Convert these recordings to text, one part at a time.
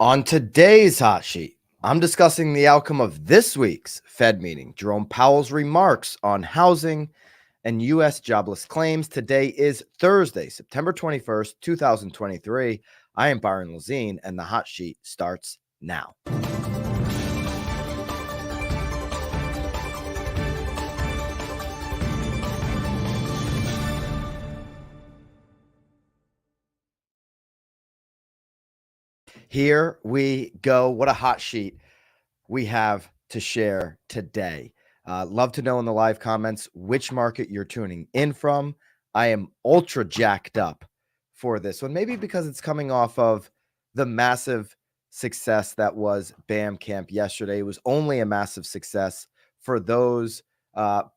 On today's hot sheet, I'm discussing the outcome of this week's Fed meeting, Jerome Powell's remarks on housing and U.S. jobless claims. Today is Thursday, September 21st, 2023. I am Byron Lazine, and the hot sheet starts now. Here we go. What a hot sheet we have to share today. Love to know in the live comments which market you're tuning in from. I am ultra jacked up for this one, maybe because it's coming off of the massive success that was BAM Camp yesterday. It was only a massive success for those,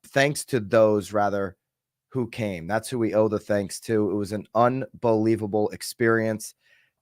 thanks to those rather, who came. That's who we owe the thanks to. It was an unbelievable experience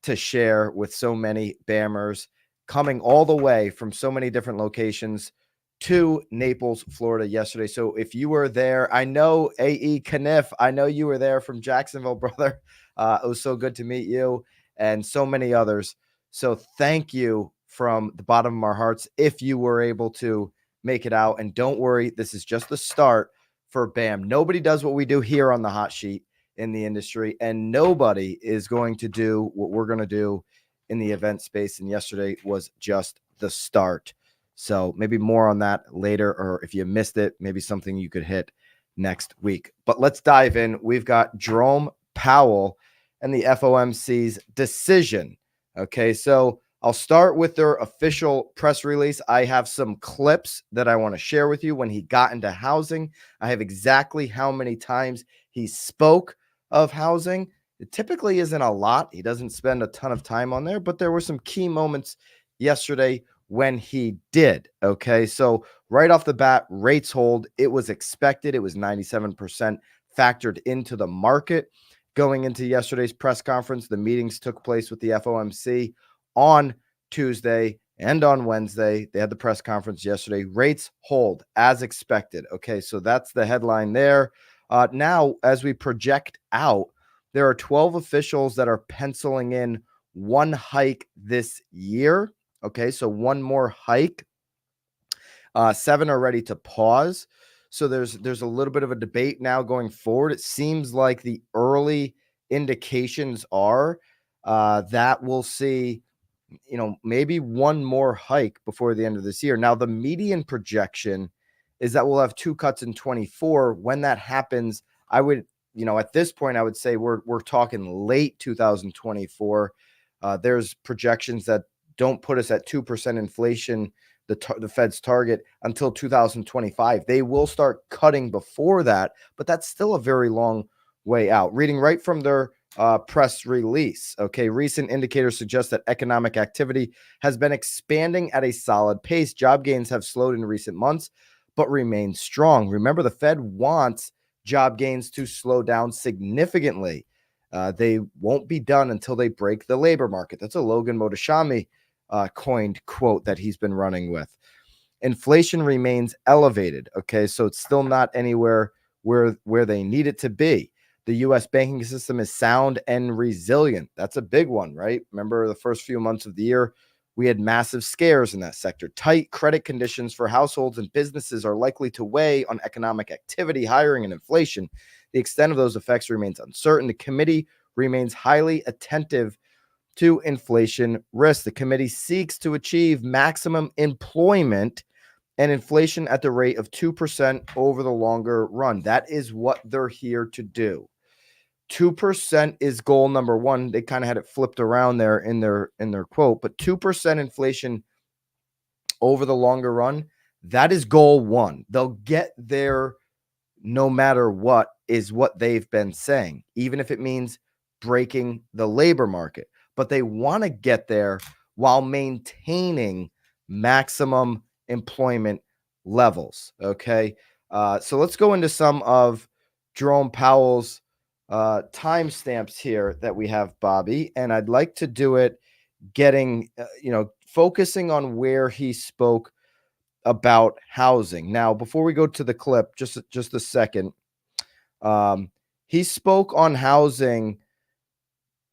to share with so many BAMers coming all the way from so many different locations to Naples, Florida yesterday. So if you were there, I know AE Kniff, I know you were there from Jacksonville, brother. It was so good to meet you and so many others. So thank you from the bottom of our hearts if you were able to make it out. And don't worry, this is just the start for BAM. Nobody does what we do here on the hot sheet in the industry, and nobody is going to do what we're going to do in the event space. And yesterday was just the start. So maybe more on that later, or if you missed it, maybe something you could hit next week. But let's dive in. We've got Jerome Powell and the FOMC's decision. Okay, so I'll start with their official press release. I have some clips that I want to share with you when he got into housing. I have exactly how many times he spoke of housing. It typically isn't a lot. He doesn't spend a ton of time on there, but there were some key moments yesterday when he did. Okay, so right off the bat, rates hold. It was expected. It was 97% factored into the market going into yesterday's press conference. The meetings took place with the FOMC on Tuesday and on Wednesday. They had the press conference yesterday. Rates hold as expected. Okay, so that's the headline there. Now, as we project out, there are 12 officials that are penciling in one hike this year. Okay, so one more hike. 7 are ready to pause. So there's a little bit of a debate now going forward. It seems like the early indications are that we'll see, maybe one more hike before the end of this year. Now, the median projection is that we'll have 2 cuts in 24. When that happens, I would, at this point, I would say we're talking late 2024. There's projections that don't put us at 2% inflation, the Fed's target, until 2025. They will start cutting before that, but that's still a very long way out. Reading right from their press release. Okay, recent indicators suggest that economic activity has been expanding at a solid pace. Job gains have slowed in recent months, but remain strong. Remember, the Fed wants job gains to slow down significantly. They won't be done until they break the labor market. That's a Logan Mohtashami coined quote that he's been running with. Inflation remains elevated. Okay, so it's still not anywhere where they need it to be. The U.S. banking system is sound and resilient. That's a big one, right? Remember the first few months of the year, we had massive scares in that sector. Tight credit conditions for households and businesses are likely to weigh on economic activity, hiring, and inflation. The extent of those effects remains uncertain. The committee remains highly attentive to inflation risk. The committee seeks to achieve maximum employment and inflation at the rate of 2% over the longer run. That is what they're here to do. 2% is goal number one. They kind of had it flipped around there in their quote, but 2% inflation over the longer run, that is goal one. They'll get there no matter what, is what they've been saying, even if it means breaking the labor market. But they want to get there while maintaining maximum employment levels. Okay. So let's go into some of Jerome Powell's timestamps here that we have, Bobby. And I'd like to do it getting, focusing on where he spoke about housing. Now, before we go to the clip, just a second. He spoke on housing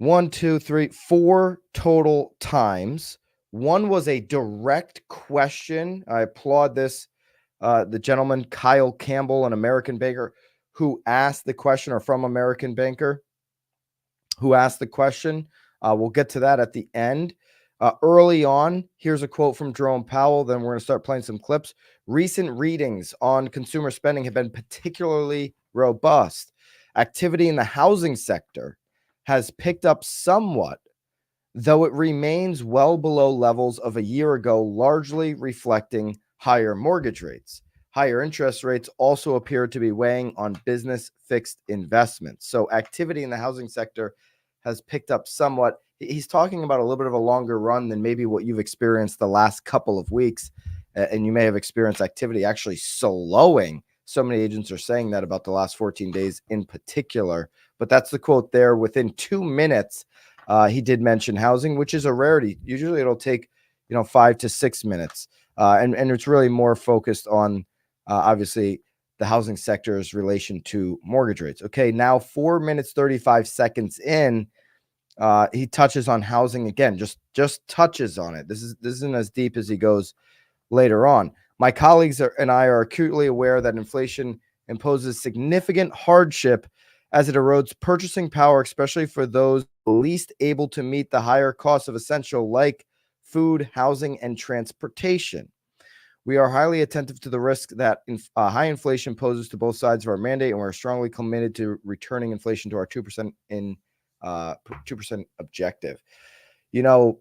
4 total times. One was a direct question. I applaud this. The gentleman, Kyle Campbell, an American banker, who asked the question, or from American Banker, who asked the question. We'll get to that at the end. Early on, here's a quote from Jerome Powell. Then we're going to start playing some clips. Recent readings on consumer spending have been particularly robust. Activity in the housing sector has picked up somewhat, though it remains well below levels of a year ago, largely reflecting higher mortgage rates. Higher interest rates also appear to be weighing on business fixed investments. So activity in the housing sector has picked up somewhat. He's talking about a little bit of a longer run than maybe what you've experienced the last couple of weeks. And you may have experienced activity actually slowing. So many agents are saying that about the last 14 days in particular. But that's the quote there. Within 2 minutes, he did mention housing, which is a rarity. Usually it'll take, 5 to 6 minutes. And it's really more focused on, obviously, the housing sector's relation to mortgage rates. Okay, now 4 minutes, 35 seconds in, he touches on housing again, just touches on it. This isn't as deep as he goes later on. My colleagues and I are acutely aware that inflation imposes significant hardship as it erodes purchasing power, especially for those least able to meet the higher costs of essential like food, housing, and transportation. We are highly attentive to the risk that high inflation poses to both sides of our mandate, and we're strongly committed to returning inflation to our 2% 2% objective. You know,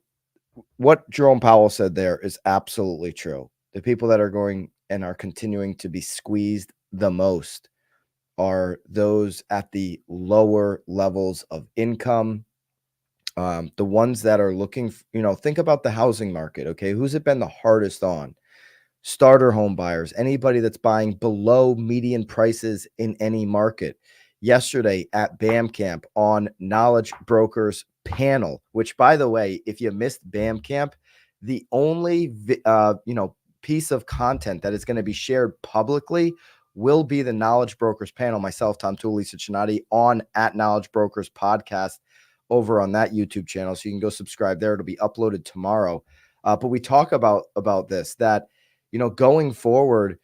what Jerome Powell said there is absolutely true. The people that are going and are continuing to be squeezed the most are those at the lower levels of income. The ones that are looking, think about the housing market. Okay. Who's it been the hardest on? Starter home buyers, anybody that's buying below median prices in any market. Yesterday at BAM Camp on Knowledge Brokers panel, which, by the way, if you missed BAM Camp, the only piece of content that is going to be shared publicly will be the Knowledge Brokers panel. Myself, Tom Toole, Lisa Chinati, on at Knowledge Brokers podcast over on that YouTube channel, so you can go subscribe there. It'll be uploaded tomorrow. But we talk about this, that going forward,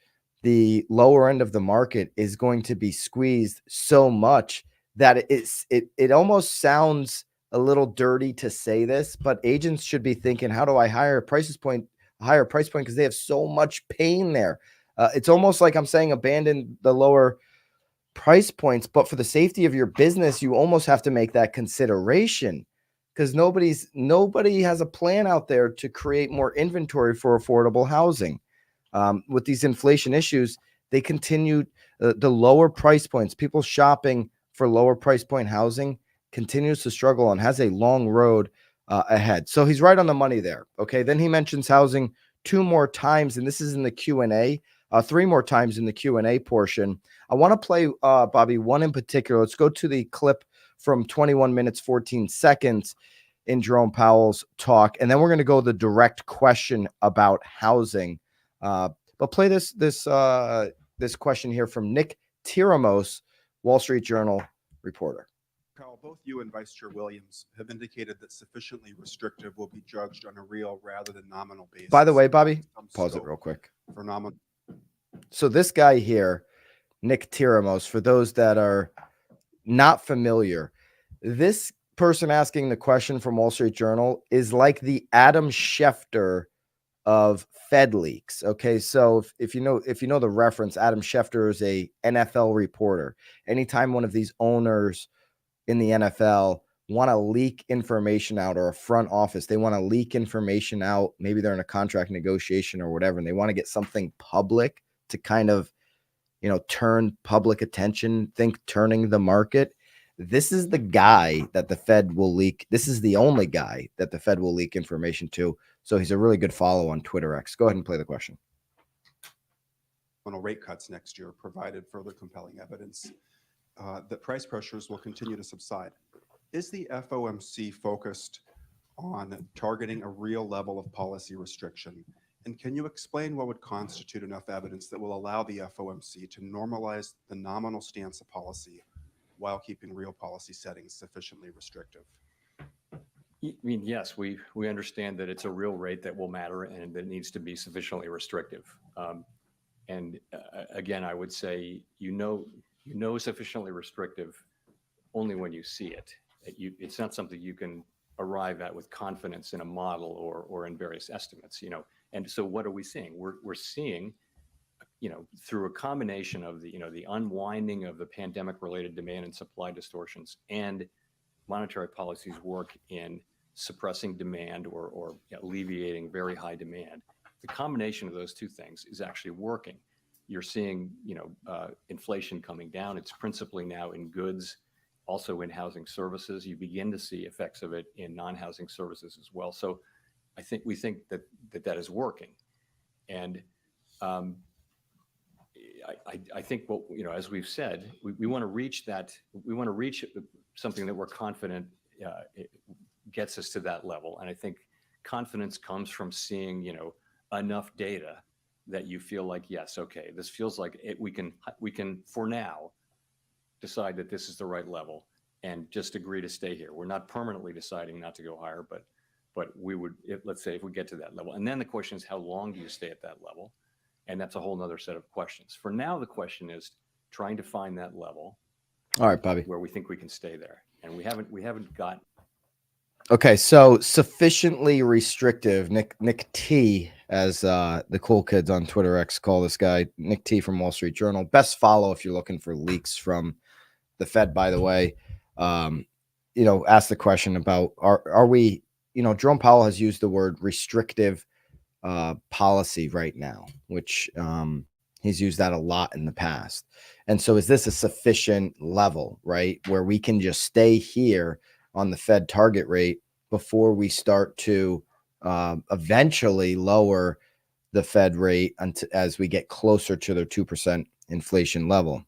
the lower end of the market is going to be squeezed so much that it almost sounds a little dirty to say this, but agents should be thinking, how do I hire a higher price point? Because they have so much pain there. It's almost like I'm saying abandon the lower price points, but for the safety of your business, you almost have to make that consideration, because nobody has a plan out there to create more inventory for affordable housing. With these inflation issues, they continue the lower price points. People shopping for lower price point housing continues to struggle and has a long road ahead. So he's right on the money there. Okay. Then he mentions housing 2 more times, and this is in the Q&A, 3 more times in the Q&A portion. I want to play, Bobby, one in particular. Let's go to the clip from 21 minutes, 14 seconds in Jerome Powell's talk. And then we're going to go the direct question about housing. But play this question here from Nick Tiramos, Wall Street Journal reporter. Powell, both you and Vice Chair Williams have indicated that sufficiently restrictive will be judged on a real rather than nominal basis. By the way, Bobby, pause it real quick. For nominal. So this guy here, Nick Tiramos, for those that are not familiar, this person asking the question from Wall Street Journal is like the Adam Schefter of Fed leaks. Okay, so if you know the reference, Adam Schefter is a NFL reporter. Anytime one of these owners in the NFL want to leak information out, or a front office, they want to leak information out, maybe they're in a contract negotiation or whatever, and they want to get something public to kind of, turn public attention, turning the market. This is the guy that the Fed will leak. This is the only guy that the Fed will leak information to. So he's a really good follow on Twitter X. Go ahead and play the question. Rate cuts next year provided further compelling evidence that price pressures will continue to subside. Is the FOMC focused on targeting a real level of policy restriction? And can you explain what would constitute enough evidence that will allow the FOMC to normalize the nominal stance of policy while keeping real policy settings sufficiently restrictive? I mean, yes, we understand that it's a real rate that will matter and that it needs to be sufficiently restrictive. And again, I would say, sufficiently restrictive only when you see it. It's not something you can arrive at with confidence in a model or in various estimates. And so what are we seeing? We're seeing, through a combination of the unwinding of the pandemic-related demand and supply distortions and monetary policies work in suppressing demand or alleviating very high demand. The combination of those two things is actually working. You're seeing, inflation coming down. It's principally now in goods, also in housing services. You begin to see effects of it in non-housing services as well. So we think that is working. And um, I think as we've said, we want to reach that. We want to reach something that we're confident it gets us to that level. And I think confidence comes from seeing, enough data that you feel like, yes, okay, this feels like it. We can for now decide that this is the right level and just agree to stay here. We're not permanently deciding not to go higher, but we would, let's say, if we get to that level. And then the question is, how long do you stay at that level? And that's a whole nother set of questions. For now, the question is trying to find that level. All right, Bobby. Where we think we can stay there. And we haven't got. Okay, so sufficiently restrictive. Nick T, as the cool kids on Twitter X call this guy, Nick T from Wall Street Journal. Best follow if you're looking for leaks from the Fed, by the way. Ask the question about are we, Jerome Powell has used the word restrictive policy right now, which he's used that a lot in the past. And so is this a sufficient level, right, where we can just stay here on the Fed target rate before we start to eventually lower the Fed rate as we get closer to their 2% inflation level?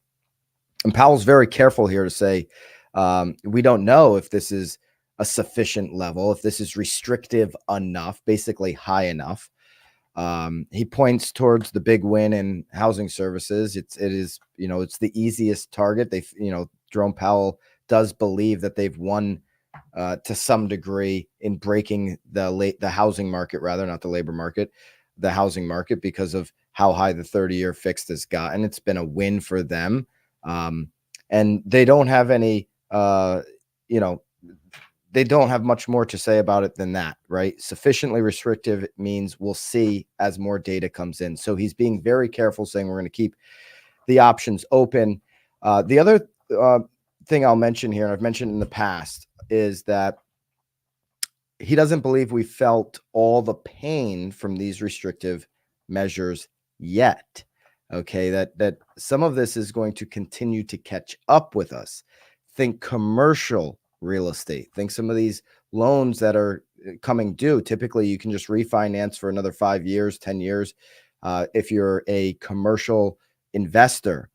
And Powell's very careful here to say, we don't know if this is a sufficient level, if this is restrictive enough, basically high enough. He points towards the big win in housing services. It is, it's the easiest target. Jerome Powell does believe that they've won to some degree in breaking the housing market, rather, not the labor market, the housing market, because of how high the 30-year fixed has gotten. It's been a win for them. And they don't have any, they don't have much more to say about it than that, right? Sufficiently restrictive means we'll see as more data comes in. So he's being very careful, saying we're going to keep the options open. The other thing I'll mention here, and I've mentioned in the past, is that he doesn't believe we felt all the pain from these restrictive measures yet. Okay, that some of this is going to continue to catch up with us. Think commercial real estate. Think some of these loans that are coming due. Typically, you can just refinance for another 5 years, 10 years, if you're a commercial investor.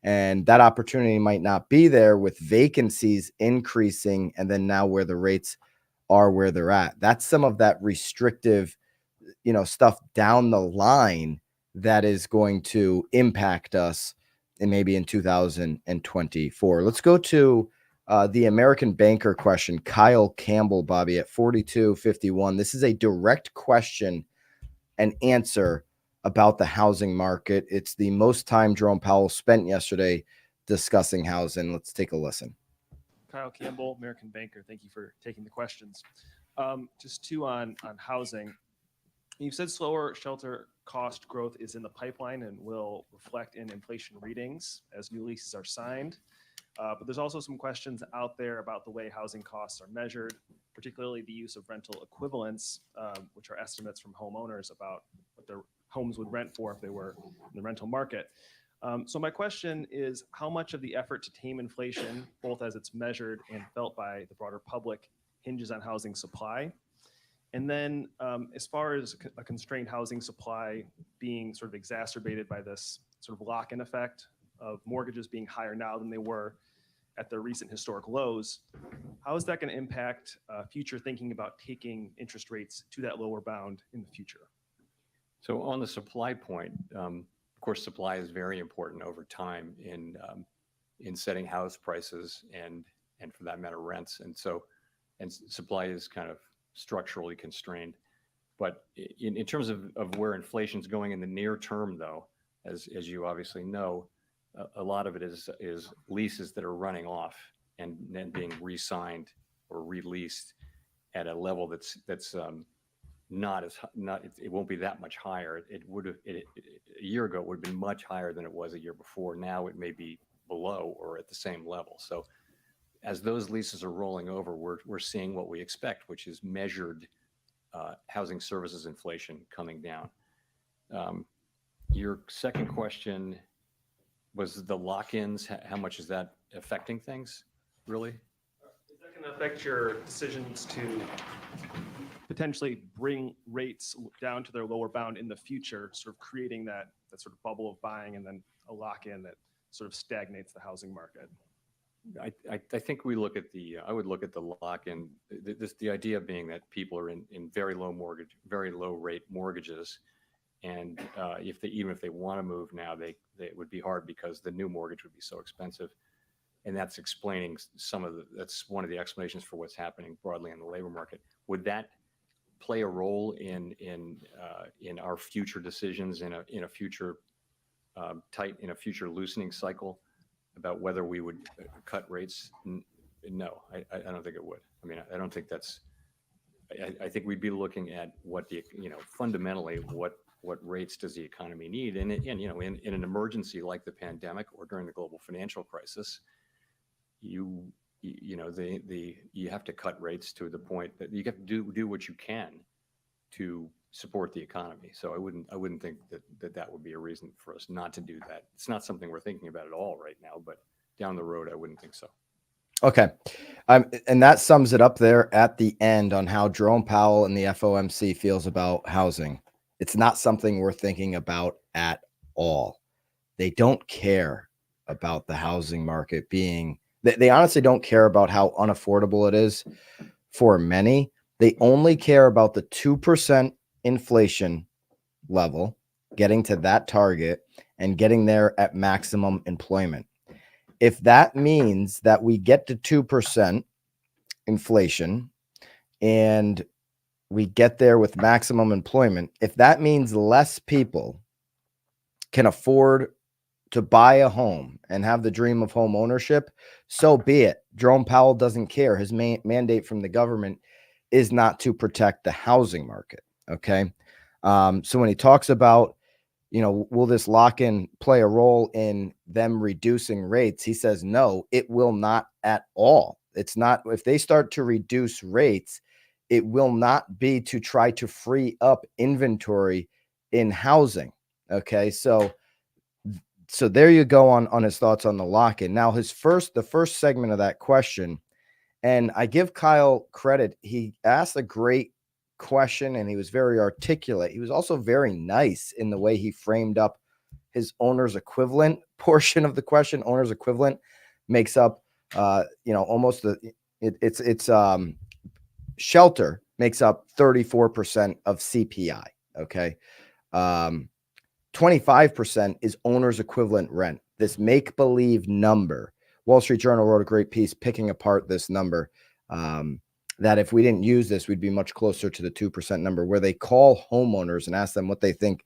And that opportunity might not be there with vacancies increasing, and then now where the rates are where they're at. That's some of that restrictive, stuff down the line that is going to impact us maybe in 2024. Let's go to the American banker question. Kyle Campbell, Bobby, at 4251. This is a direct question and answer about the housing market. It's the most time Jerome Powell spent yesterday discussing housing. Let's take a listen. Kyle Campbell, American banker. Thank you for taking the questions. Just two on housing. You said slower shelter cost growth is in the pipeline and will reflect in inflation readings as new leases are signed. But there's also some questions out there about the way housing costs are measured, particularly the use of rental equivalents, which are estimates from homeowners about what their homes would rent for if they were in the rental market. So my question is, how much of the effort to tame inflation, both as it's measured and felt by the broader public, hinges on housing supply? And then as far as a constrained housing supply being sort of exacerbated by this sort of lock-in effect of mortgages being higher now than they were at their recent historic lows, how is that going to impact future thinking about taking interest rates to that lower bound in the future? So on the supply point, of course, supply is very important over time in setting house prices and for that matter, rents. And so and supply is kind of structurally constrained. But in terms of where inflation's going in the near term, though, as you obviously know, a lot of it is leases that are running off and then being re-signed or released at a level that's it won't be that much higher. It would have a year ago, it would have been much higher than it was a year before. Now it may be below or at the same level. So as those leases are rolling over, we're seeing what we expect, which is measured housing services inflation coming down. Your second question was the lock-ins. How much is that affecting things, really? Is that going to affect your decisions to potentially bring rates down to their lower bound in the future, sort of creating that sort of bubble of buying and then a lock-in that sort of stagnates the housing market? I think we look at I would look at the lock-in, the idea being that people are in very low rate mortgages. And even if they want to move now, it would be hard because the new mortgage would be so expensive. And that's explaining that's one of the explanations for what's happening broadly in the labor market. Would that play a role in our future decisions in a future loosening cycle about whether we would cut rates? No, I don't think it would. I mean, I don't think that's. I think we'd be looking at what fundamentally what rates does the economy need, and in an emergency like the pandemic or during the global financial crisis, you have to cut rates to the point that you have to do what you can to support the economy. So I wouldn't think that would be a reason for us not to do that. It's not something we're thinking about at all right now, but down the road, I wouldn't think so. Okay. And that sums it up there at the end on how Jerome Powell and the FOMC feels about housing. It's not something we're thinking about at all. They don't care about the housing market being, they honestly don't care about how unaffordable it is for many. They only care about the 2% inflation level, getting to that target and getting there at maximum employment. If that means that we get to 2% inflation and we get there with maximum employment, if that means less people can afford to buy a home and have the dream of home ownership, so be it. Jerome Powell doesn't care. His mandate from the government is not to protect the housing market. Okay. So when he talks about, will this lock-in play a role in them reducing rates? He says, no, it will not at all. It's not. If they start to reduce rates, it will not be to try to free up inventory in housing. Okay. So there you go on his thoughts on the lock-in. Now the first segment of that question, and I give Kyle credit. He asked a great question and he was very articulate. He was also very nice in the way he framed up his owner's equivalent portion of the question. Owner's equivalent makes up, almost shelter makes up 34% of CPI. Okay. 25% is owner's equivalent rent. This make-believe number. Wall Street Journal wrote a great piece picking apart this number, that if we didn't use this, we'd be much closer to the 2% number, where they call homeowners and ask them what they think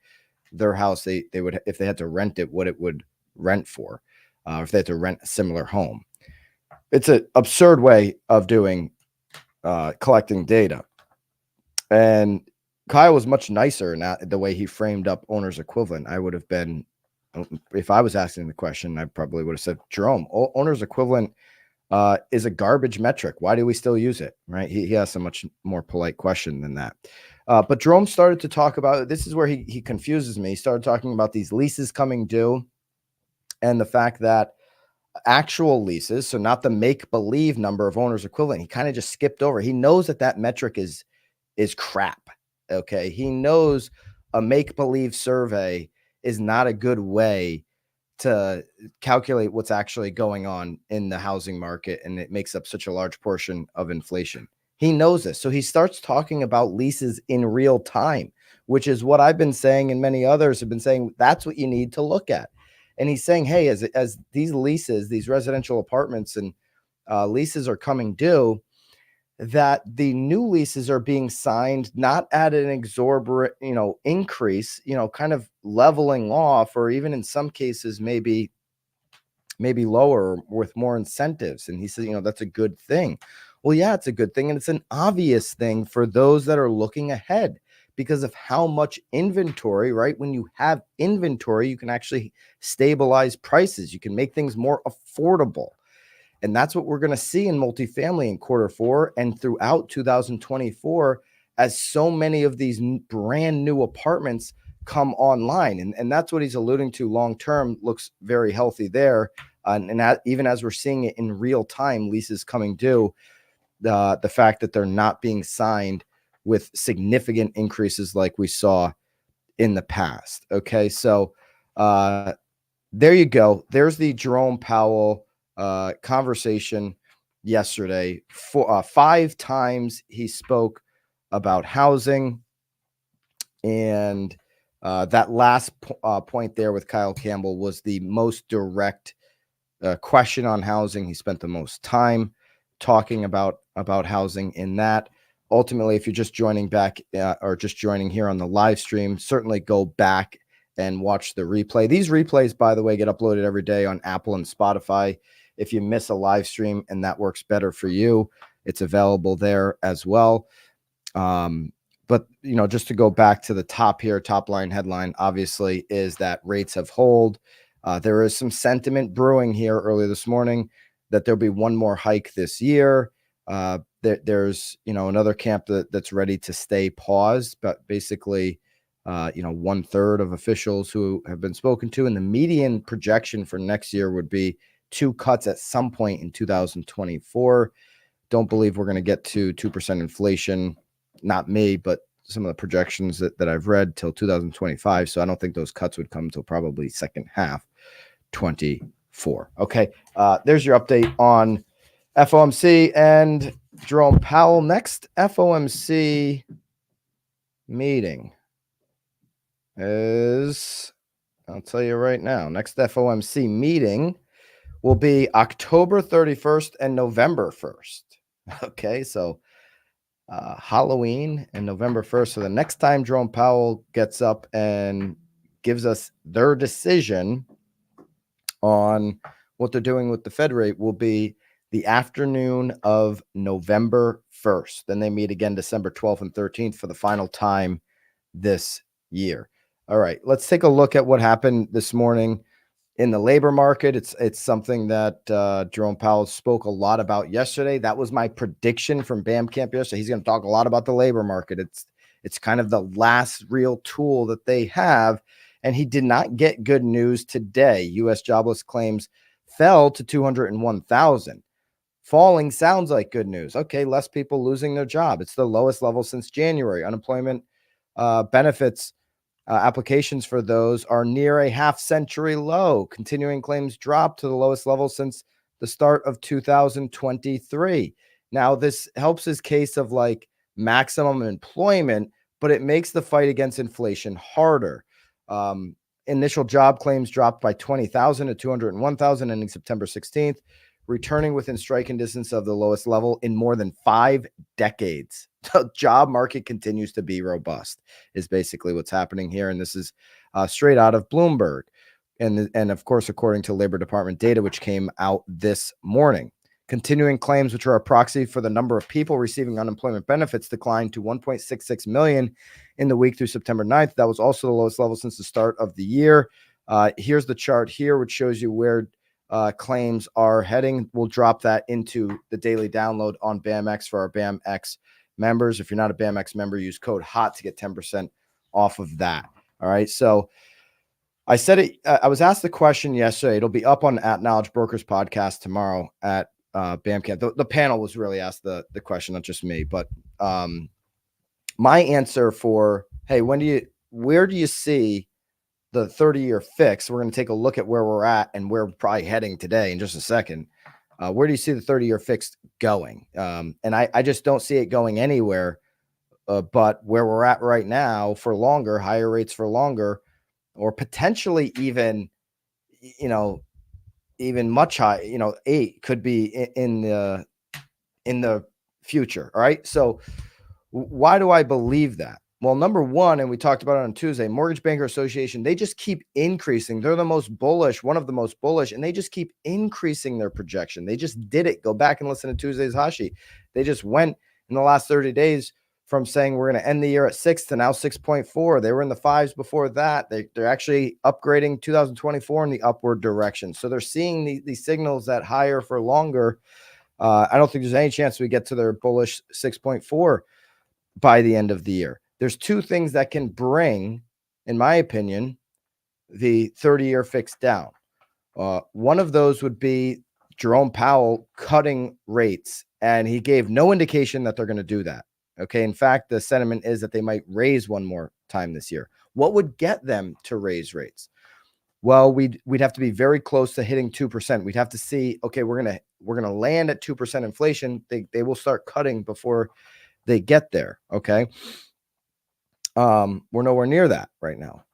their house, they would, if they had to rent it, what it would rent for, if they had to rent a similar home. It's an absurd way of doing, collecting data. And Kyle was much nicer in the way he framed up owner's equivalent. I would have been, if I was asking the question, I probably would have said, Jerome, owner's equivalent is a garbage metric. Why do we still use it? Right? He asked a much more polite question than that. But Jerome started to talk about, this is where he confuses me. He started talking about these leases coming due and the fact that actual leases, so not the make-believe number of owner's equivalent, he kind of just skipped over. He knows that metric is crap. Okay. He knows a make-believe survey is not a good way to calculate what's actually going on in the housing market. And it makes up such a large portion of inflation. He knows this. So he starts talking about leases in real time, which is what I've been saying. And many others have been saying, that's what you need to look at. And he's saying, hey, as these leases, these residential apartments and leases are coming due, that the new leases are being signed not at an exorbitant, increase, kind of leveling off, or even in some cases maybe lower with more incentives. And he says, that's a good thing. Well, yeah, it's a good thing. And it's an obvious thing for those that are looking ahead because of how much inventory, right? When you have inventory, you can actually stabilize prices. You can make things more affordable. And that's what we're going to see in multifamily in Q4 and throughout 2024, as so many of these brand new apartments come online. And that's what he's alluding to. Long term looks very healthy there. Even as we're seeing it in real time, leases coming due, the fact that they're not being signed with significant increases like we saw in the past. Okay, so there you go. There's the Jerome Powell conversation yesterday. 5 times he spoke about housing, and that last point there with Kyle Campbell was the most direct question on housing. He spent the most time talking about housing in that. Ultimately, if you're just joining back or just joining here on the live stream, certainly go back and watch the replay. These replays, by the way, get uploaded every day on Apple and Spotify. If you miss a live stream and that works better for you, it's available there as well. But, just to go back to the top here, top line headline, obviously, is that rates have held. There is some sentiment brewing here early this morning that there'll be one more hike this year. There's, another camp that's ready to stay paused, but basically, 1/3 of officials who have been spoken to, and the median projection for next year would be 2 cuts at some point in 2024. Don't believe we're going to get to 2% inflation. Not me, but some of the projections that I've read till 2025. So I don't think those cuts would come until probably second half 24. Okay. There's your update on FOMC and Jerome Powell. Next FOMC meeting is, I'll tell you right now, next FOMC meeting will be October 31st and November 1st. Okay. So Halloween and November 1st. So the next time Jerome Powell gets up and gives us their decision on what they're doing with the Fed rate will be the afternoon of November 1st. Then they meet again December 12th and 13th for the final time this year. All right, let's take a look at what happened this morning in the labor market. It's something that Jerome Powell spoke a lot about yesterday. That was my prediction from BAM Camp yesterday. He's going to talk a lot about the labor market. It's kind of the last real tool that they have. And he did not get good news today. U.S. jobless claims fell to 201,000. Falling sounds like good news. Okay, less people losing their job. It's the lowest level since January. Unemployment benefits applications for those are near a half-century low. Continuing claims dropped to the lowest level since the start of 2023. Now, this helps his case of like maximum employment, but it makes the fight against inflation harder. Initial job claims dropped by 20,000 to 201,000 ending September 16th, returning within striking distance of the lowest level in more than 5 decades. The job market continues to be robust, is basically what's happening here. And this is straight out of Bloomberg. And of course, according to Labor Department data, which came out this morning. Continuing claims, which are a proxy for the number of people receiving unemployment benefits, declined to 1.66 million in the week through September 9th. That was also the lowest level since the start of the year. Here's the chart here, which shows you where claims are heading. We'll drop that into the daily download on BAMX for our BAMX members. If you're not a BAMX member, use code HOT to get 10% off of that. All right. So I said it. I was asked the question yesterday. It'll be up on at Knowledge Brokers podcast tomorrow at BAMCamp. The panel was really asked the question, not just me. But my answer for, hey, where do you see the 30-year fix? We're going to take a look at where we're at and where we're probably heading today in just a second. Where do you see the 30-year fix going? And I just don't see it going anywhere but where we're at right now for longer, higher rates for longer, or potentially even, even much high, 8 could be in the future. All right. So why do I believe that? Well, number one, and we talked about it on Tuesday, Mortgage Banker Association, they just keep increasing. They're the most bullish, one of the most bullish, and they just keep increasing their projection. They just did it. Go back and listen to Tuesday's hot sheet. They just went in the last 30 days from saying we're going to end the year at 6 to now 6.4. They were in the 5s before that. They're actually upgrading 2024 in the upward direction. So they're seeing these signals that higher for longer. I don't think there's any chance we get to their bullish 6.4 by the end of the year. There's two things that can bring, in my opinion, the 30-year fixed down. One of those would be Jerome Powell cutting rates, and he gave no indication that they're going to do that. Okay. In fact, the sentiment is that they might raise one more time this year. What would get them to raise rates? Well, we'd have to be very close to hitting 2%. We'd have to see, okay, we're gonna land at 2% inflation. They will start cutting before they get there. Okay. We're nowhere near that right now.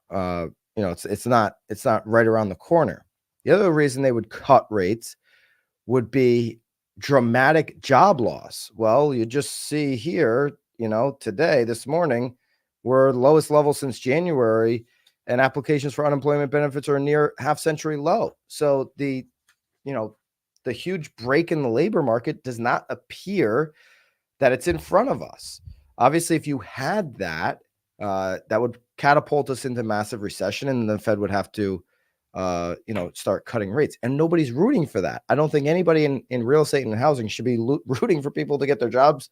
It's not right around the corner. The other reason they would cut rates would be dramatic job loss. Well, you just see here, today, this morning, we're lowest level since January, and applications for unemployment benefits are near half-century low. So the huge break in the labor market does not appear that it's in front of us. Obviously, if you had that, that would catapult us into massive recession, and the Fed would have to start cutting rates, and nobody's rooting for that. I don't think anybody in real estate and housing should be rooting for people to get their jobs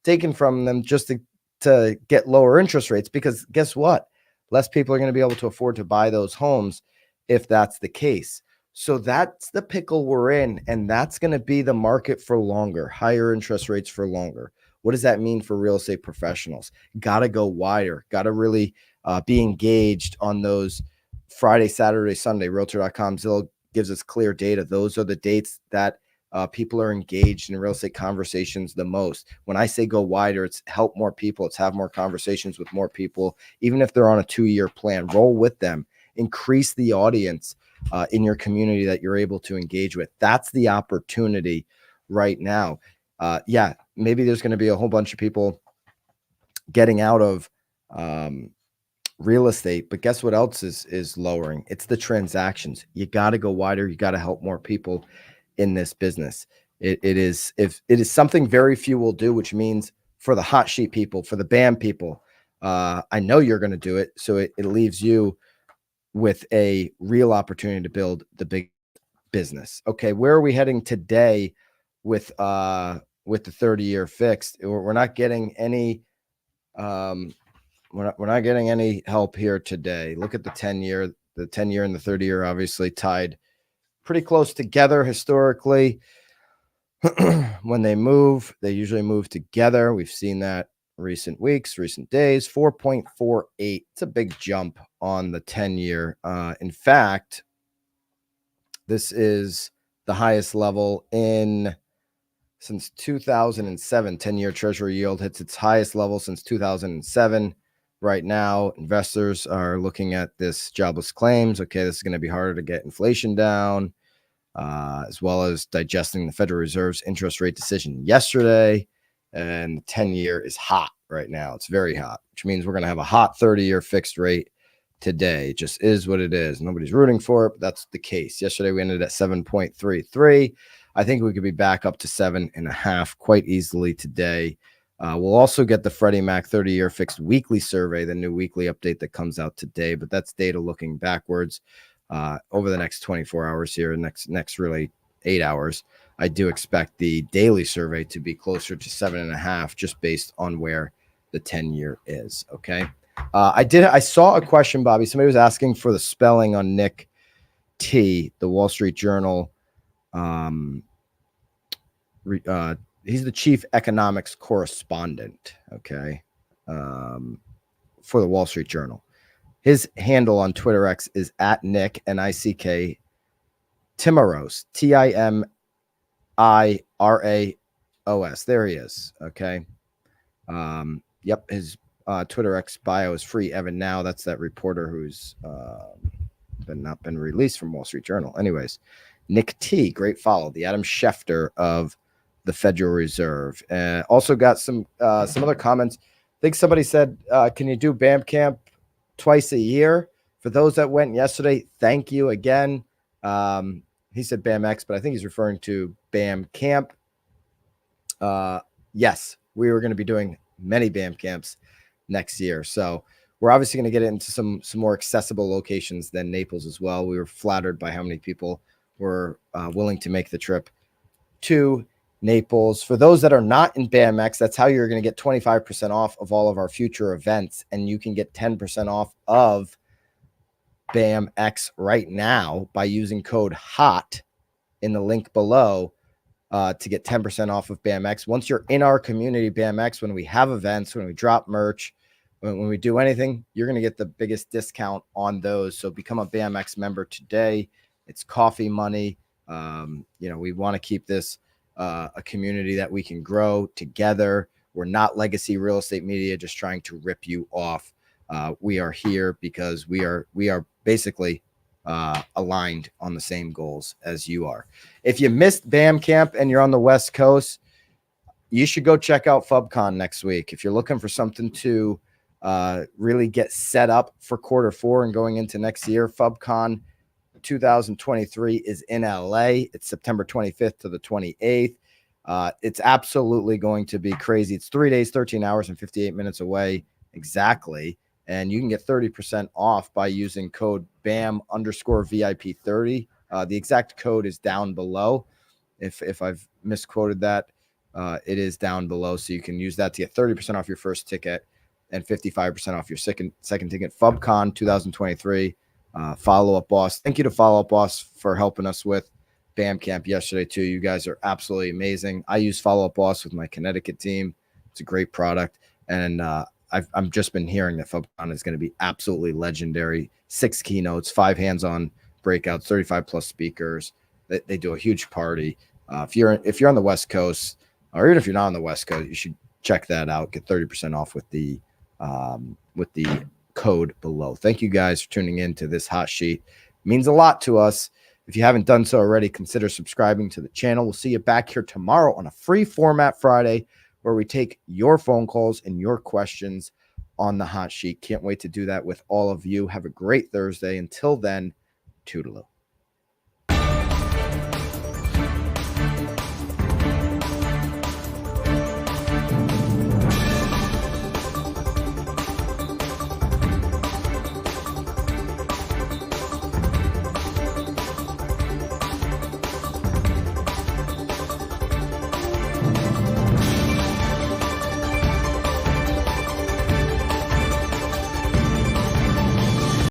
taken from them just to get lower interest rates, because guess what? Less people are going to be able to afford to buy those homes if that's the case. So that's the pickle we're in, and that's going to be the market for longer, higher interest rates for longer. What does that mean for real estate professionals? Got to go wider, got to really be engaged on those Friday, Saturday, Sunday. Realtor.com Zillow gives us clear data. Those are the dates that people are engaged in real estate conversations the most. When I say go wider, it's help more people. It's have more conversations with more people, even if they're on a 2-year plan. Roll with them. Increase the audience in your community that you're able to engage with. That's the opportunity right now. Maybe there's going to be a whole bunch of people getting out of real estate, but guess what else is lowering? It's the transactions. You got to go wider. You got to help more people in this business. It is something very few will do, which means for the hot sheet people, for the BAM people, I know you're going to do it. So it leaves you with a real opportunity to build the big business. Okay, where are we heading today with the 30-year fixed? We're not getting any we're not getting any help here today. Look at the 10-year. The 10-year and the 30-year obviously tied pretty close together historically. When they move, they usually move together. We've seen that recent weeks, recent days. 4.48. It's a big jump on the 10-year. In fact, this is the highest level since 2007. 10-year Treasury yield hits its highest level since 2007. Right now, investors are looking at this jobless claims. Okay, this is going to be harder to get inflation down, as well as digesting the Federal Reserve's interest rate decision yesterday. And the 10-year is hot right now. It's very hot, which means we're going to have a hot 30-year fixed rate today. It just is what it is. Nobody's rooting for it, but that's the case. Yesterday, we ended at 7.33. I think we could be back up to 7.5 quite easily today. We'll also get the Freddie Mac 30-year fixed weekly survey, the new weekly update that comes out today, but that's data looking backwards over the next 24 hours here, next really 8 hours. I do expect the daily survey to be closer to 7.5 just based on where the 10-year is. Okay. I saw a question, Bobby. Somebody was asking for the spelling on Nick T, the Wall Street Journal. He's the chief economics correspondent, okay, for the Wall Street Journal. His handle on Twitter X is at Nick, N-I-C-K, Timiros, T-I-M-I-R-A-O-S. There he is, okay. Yep, his Twitter X bio is free. Evan Now, that's that reporter who's not been released from Wall Street Journal. Anyways, Nick T, great follow. The Adam Schefter of the Federal Reserve. Also got some other comments. I think somebody said, can you do BAM Camp twice a year? For those that went yesterday, thank you again. He said BAMX, but I think he's referring to BAM Camp. Yes, we were going to be doing many BAM camps next year. So we're obviously going to get into some more accessible locations than Naples as well. We were flattered by how many people were willing to make the trip to Naples. For those that are not in BAMX, that's how you're going to get 25% off of all of our future events. And you can get 10% off of BAMX right now by using code HOT in the link below to get 10% off of BAMX. Once you're in our community, BAMX, when we have events, when we drop merch, when we do anything, you're going to get the biggest discount on those. So become a BAMX member today. It's coffee money. We want to keep this a community that we can grow together. We're not legacy real estate media just trying to rip you off. We are here because we are basically aligned on the same goals as you are. If you missed BAM Camp and you're on the West Coast, you should go check out FubCon next week. If you're looking for something to really get set up for Q4 and going into next year, FubCon 2023 is in LA. It's September 25th to the 28th. It's absolutely going to be crazy. It's 3 days, 13 hours, and 58 minutes away exactly. And you can get 30% off by using code BAM_VIP30. The exact code is down below. If I've misquoted that, it is down below. So you can use that to get 30% off your first ticket and 55% off your second ticket. FubCon 2023. Follow Up Boss. Thank you to Follow Up Boss for helping us with BAM Camp yesterday too. You guys are absolutely amazing. I use Follow Up Boss with my Connecticut team. It's a great product. And I've just been hearing that FubCon is going to be absolutely legendary. 6 keynotes, 5 hands-on breakouts, 35 plus speakers. They do a huge party. If you're on the West Coast, or even if you're not on the West Coast, you should check that out. Get 30% off with the code below. Thank you guys for tuning in to this hot sheet. It means a lot to us. If you haven't done so already, consider subscribing to the channel. We'll see you back here tomorrow on a free format Friday where we take your phone calls and your questions on the hot sheet. Can't wait to do that with all of you. Have a great Thursday. Until then, toodaloo.